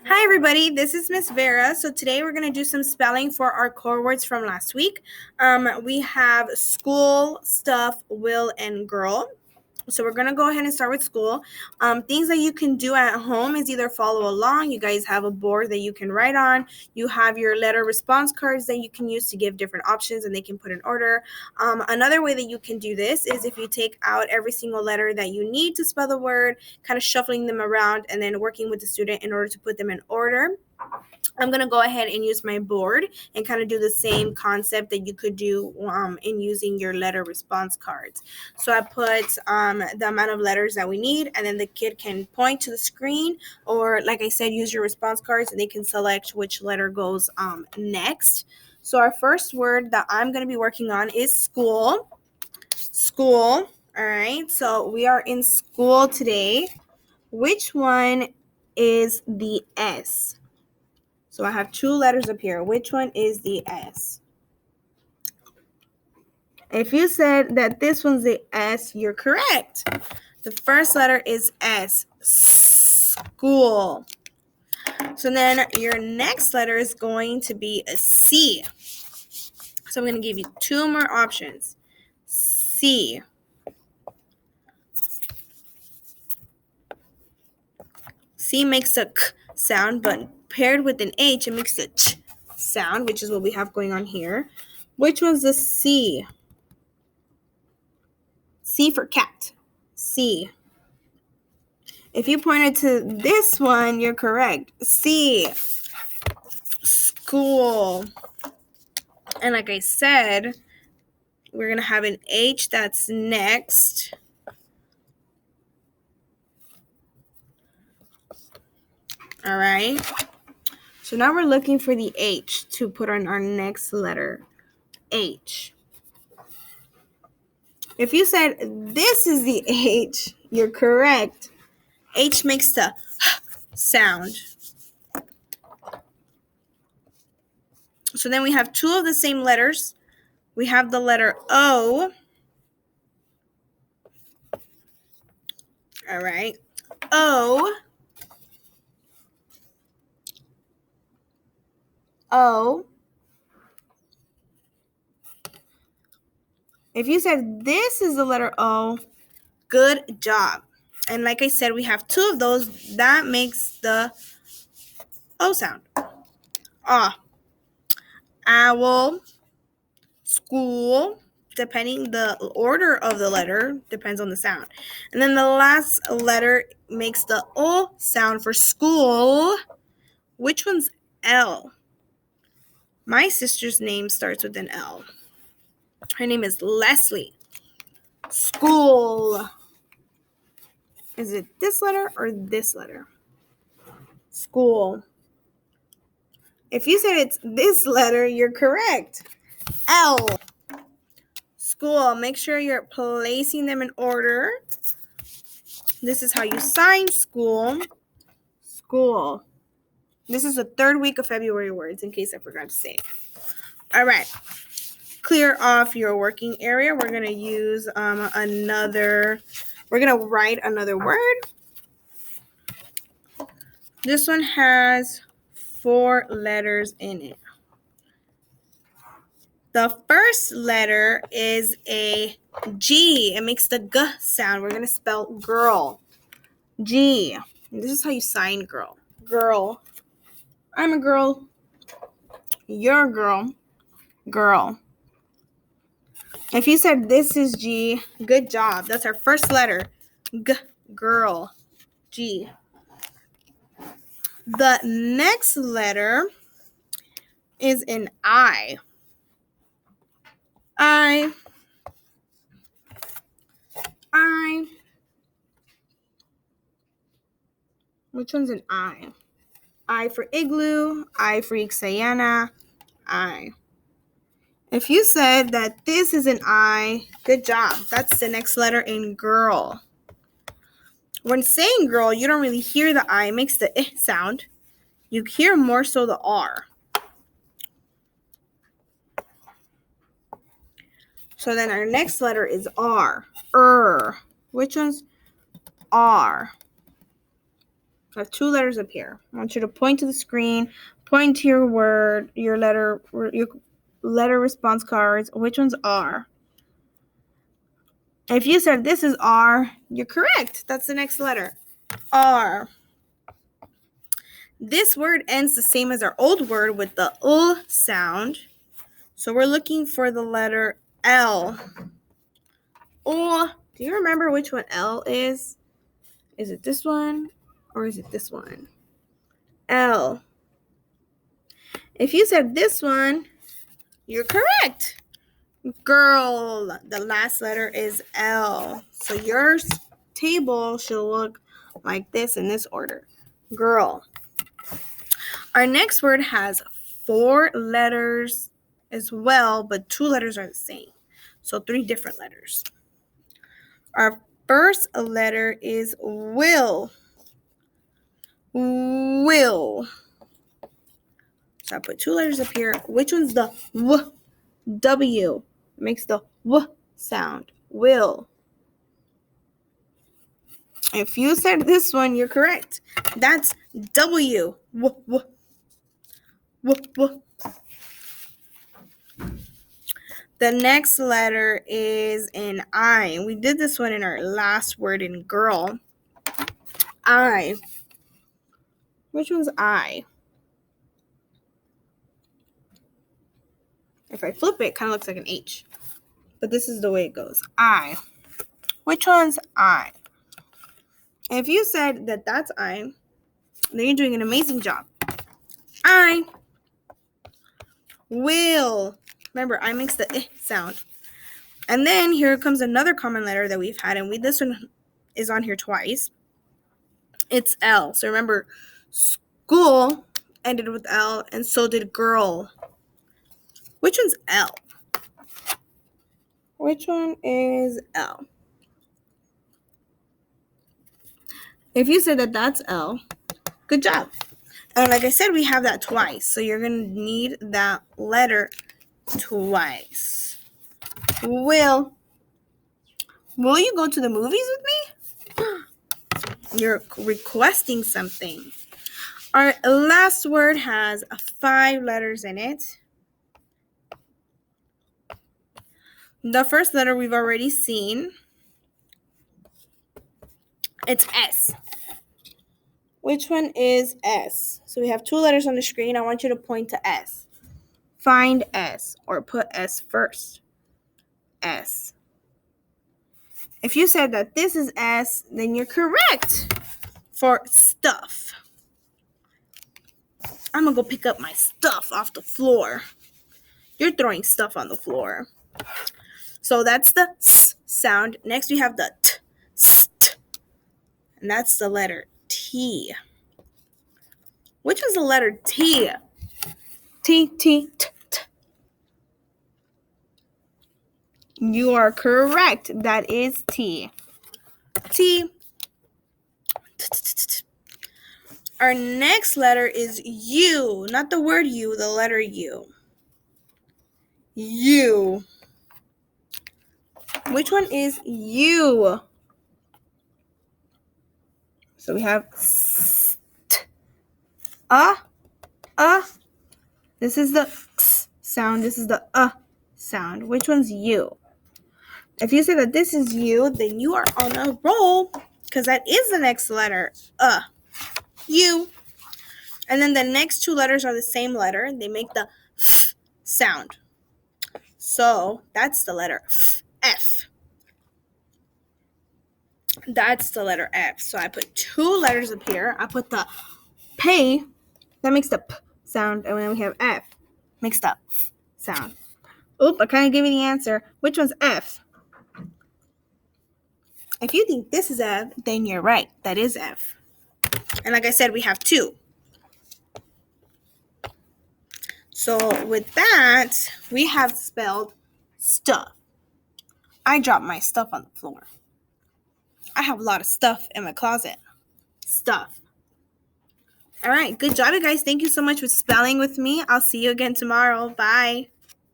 Hi everybody, this is Miss Vera. So today we're going to do some spelling for our core words from last week. We have school, stuff, will, and girl. So we're going to go ahead and start with school. Things that you can do at home is either follow along. You guys have a board that you can write on. You have your letter response cards that you can use to give different options and they can put in order. Another way that you can do this is if you take out every single letter that you need to spell the word, kind of shuffling them around and then working with the student in order to put them in order. I'm going to go ahead and use my board and kind of do the same concept that you could do in using your letter response cards. So I put the amount of letters that we need, and then the kid can point to the screen, or like I said, use your response cards and they can select which letter goes next. So our first word that I'm going to be working on is school. School. All right. So we are in school today. Which one is the S? So I have two letters up here. Which one is the S? If you said that this one's the S, you're correct. The first letter is S. School. So then your next letter is going to be a C. So I'm going to give you two more options. C. C makes a K sound, but paired with an H, it makes a Ch sound, which is what we have going on here. Which one's the C? C for cat. C. If you pointed to this one, you're correct. C. School. And like I said, we're going to have an H that's next. All right. So now we're looking for the H to put on our next letter. H. If you said this is the H, you're correct. H makes the sound. So then we have two of the same letters. We have the letter O. All right. O. O. If you said this is the letter O, good job. And like I said, we have two of those. That makes the O sound. Ah. Owl. School. Depending the order of the letter depends on the sound. And then the last letter makes the O sound for school. Which one's L? My sister's name starts with an L. Her name is Leslie. School. Is it this letter or this letter? School. If you said it's this letter, you're correct. L. School. Make sure you're placing them in order. This is how you sign school. School. This is the third week of February words, in case I forgot to say. All right. Clear off your working area. We're going to use we're going to write another word. This one has 4 letters in it. The first letter is a G. It makes the G sound. We're going to spell girl. G. And this is how you sign girl. Girl. I'm a girl. You're a girl. Girl. If you said this is G, good job. That's our first letter. G. Girl. G. The next letter is an I. I. Which one's an I? I for igloo. I for Ixayana. I. If you said that this is an I, good job. That's the next letter in girl. When saying girl, you don't really hear the I. It makes the I sound. You hear more so the R. So then our next letter is R. Which one's R? I have 2 letters up here. I want you to point to the screen, point to your word, your letter response cards. Which ones are? If you said this is R, you're correct. That's the next letter. R. This word ends the same as our old word with the L sound. So we're looking for the letter L. Oh, do you remember which one L is? Is it this one or is it this one? L. If you said this one, you're correct. Girl, the last letter is L. So your table should look like this in this order. Girl. Our next word has 4 letters as well, but 2 letters are the same. So 3 different letters. Our first letter is will. Will. So I put 2 letters up here. Which one's the W? W. It makes the W sound. Will. If you said this one, you're correct. That's W. W. W. W. W. The next letter is an I. We did this one in our last word in girl. I. Which one's I? If I flip it, it kind of looks like an H. But this is the way it goes. I. Which one's I? If you said that that's I, then you're doing an amazing job. I will. Remember, I makes the I sound. And then here comes another common letter that we've had, and this one is on here twice. It's L. So remember, school ended with L, and so did girl. Which one's L? Which one is L? If you said that that's L, good job. And like I said, we have that twice. So you're going to need that letter twice. Will you go to the movies with me? You're requesting something. Our last word has 5 letters in it. The first letter we've already seen. It's S. Which one is S? So we have 2 letters on the screen. I want you to point to S. Find S or put S first. S. If you said that this is S, then you're correct for stuff. I'm going to go pick up my stuff off the floor. You're throwing stuff on the floor. So that's the S sound. Next we have the T. St. And that's the letter T. Which is the letter T? T, T, T, T. You are correct. That is T. T. Our next letter is U. Not the word U, the letter U. U. Which one is U? So we have st. This is the x sound. This is the sound. Which one's U? If you say that this is U, then you are on a roll because that is the next letter. U. And then the next 2 letters are the same letter. They make the f sound. So that's the letter F. That's the letter F. So I put 2 letters up here. I put the P. That makes the P sound. And then we have F. Makes the F sound. Oop, I kind of gave you the answer. Which one's F? If you think this is F, then you're right. That is F. And like I said, we have 2. So with that, we have spelled stuff. I dropped my stuff on the floor. I have a lot of stuff in my closet. Stuff. All right, good job, you guys. Thank you so much for spelling with me. I'll see you again tomorrow. Bye.